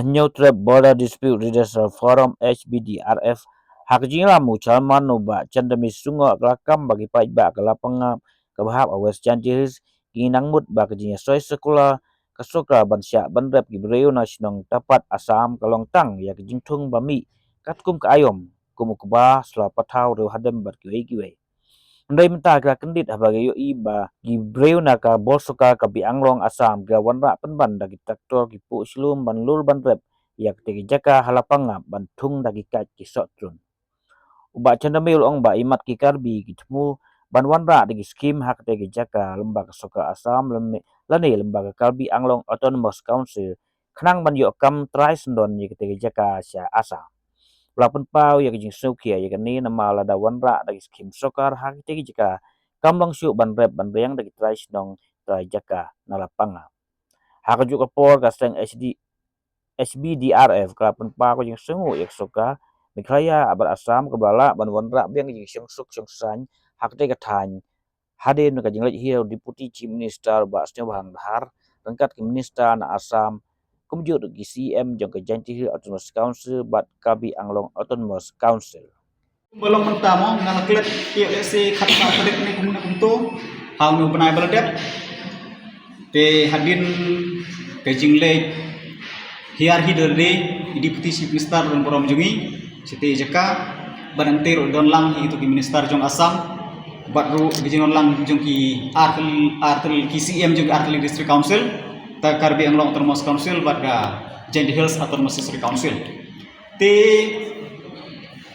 New Trade Border Dispute Redressal Forum HBDRF hakjing lamu calman nuba candemis sungo kelakam bagi paitba kelapangap kebahap awes janjiris ginang mut bakjinya soy sekolah kesokra bansya bandrep gibreu nasionong tapat asam kalongtang ya kejingtung bami katkum ke ayom kumukubah selapatau reu hadem barkiwe Andai mentah kira kendit habagi yo iba gibreu naka bolsoka kabi anglong asam ga wanra penban dagi traktor gipu silum ban lur ban rep yak tegi jaka halapanga bantung dagi kat ki sotrun uba candamil ong ba imat ki karbi gitmu ban wanra dagi skim hak tegi jaka lembaga soka asam lane lembaga kalbi anglong autonomous council kenang ban yo kam trai sendon yak tegi jaka sya asa Walaupun pau ya kijing sukia ya kani nama lada wanra dagi skim sokar hak tegi jika kamlong syuk ban rep ban reang dagi trai sinong trai jaka nalapanga hak juga por kaseng SBDRF kelapun pau kijing sungu yak soka mikraya abar asam kebala ban wanra biang kijing syung suk syung san hak tegi katany hadin kajing lej hiu deputy chief minister ba asnya bahan bahar rengkat ki minister na asam kumjuk gi CM jong ke janji autonomous council bat kabi anglong autonomous council belum mentamo ngal klet PLC khatna klet ni kumna kumto hau nu benai beledep te hadin ke jingle hiar hiderde deputy chief minister dan borom jungi site jaka banantir don lang itu ki minister jong asam batru gijing lang jong ki artel ki CM jong artel district council ta karbi anglong autonomous council batga Jendi Hills autonomous district council te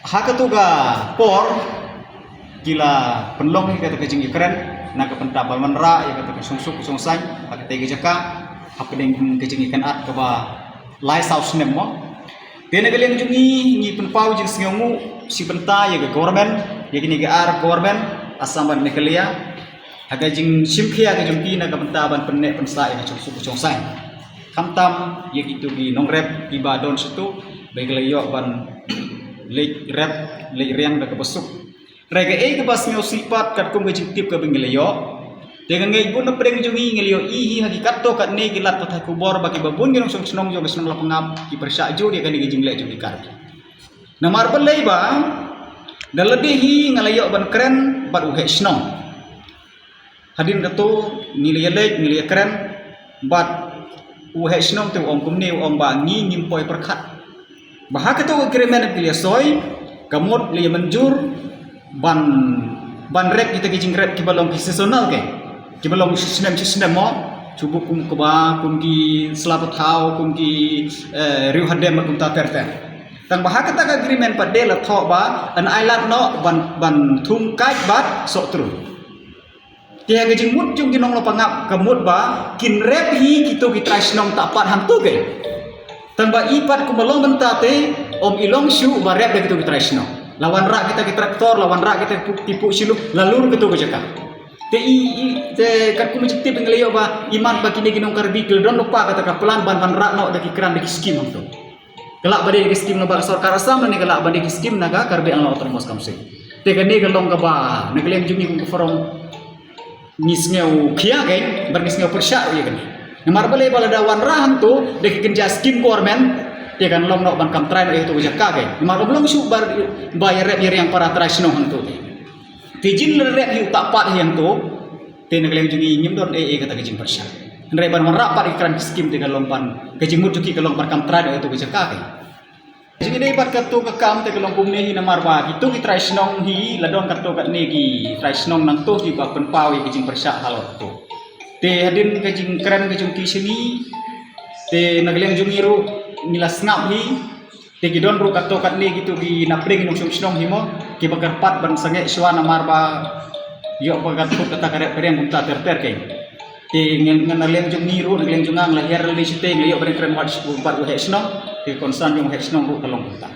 hakatuga por gila penlong kata kejing ikren na ke pentabal menra ya kata sungsuk sungsang hak tege jaka hapedeng kejing ikan at keba lai south nemo te na galeng jungi ni penpau jing singomu si benta ya ke government ya gini ke ar government asam ban nekelia haga jing simkhia ke jumpi na ke pentaban penek pensa ya sungsuk sungsang kamtam ya gitu di nongrep di badon situ begelayo ban lek rep lek riang da kebesuk rega ke bas ngau sifat kat kum gejip tip ke bengelayo dengan ngai bun pedeng jungi ngeliyo ihi hakikat to kat ne gilat patah kubor bagi babun ginong song senong jo senong lapangap ki persaju dia kan gejing lek jungi kar na marbel lei ba daladihi ngalayo ban keren bat uhe senong hadin katu ngiliya lek ngiliya keren bat uhe senong tu om kumne om ba ngi ngimpoi perkat bahak itu agreement pilih soy kamut liya menjur ban rek kita kijing rek kibalong ki seasonal ke kibalong sistem mo cubu kum keba kum ki selapat hau kum ki riu hadem kum ta terte tang bahak kita agreement padela tho ba an island no ban thum kai bat sok tru dia kijing mut jung kinong lo pangap kamut ba kin rep hi kitu ki trai snong tapat hantu ke tamba ipat kumalong bentate om ilong syu barep de gitu tresno lawan rak kita traktor lawan rak kita tipu silu lalur gitu jaka te kat ku meciti pengleo ba iman bagi ne ginong karbi don lupa kata pelan ban rak no de kran de skim to kelak bade de skim no ba sarkar asam ne kelak bade de skim naga karbi ang autonomous council te kan ne galong ka ba ne keleng jungi ku forum nisngeu kia ke bernisngeu persya ya kan marbale balada wan rahang tu de kenja skim government dia kan long nok ban kam train itu jaka ke mar belum su bar bayar rep yang para trasno hantu tijin rep yu tak pat yang tu te ne keleng jungi nyim don kata kejing persya re ban rapat ikran skim te kalong ban kejing mutuki kalong ban kam train itu jaka ke jadi dei bat katu ke kam te kalong kumne hi namar ba itu ki trasno hi ladon katu kat ne ki trasno nang tu ki ba pen pau kejing persya halot tu te hadin kejing keren kejing kisini te nagleng jungiru nilas ngap hi te gidon ru kato kat ne gitu gi napring nung sung himo ki bakar pat ban sange swana marba yo bagat put kata kare pereng gumta ter ke te nagleng jungiru nagleng jungang lahir li site yo ban keren wat bat he snong te konsan jung he snong ru kalong gumta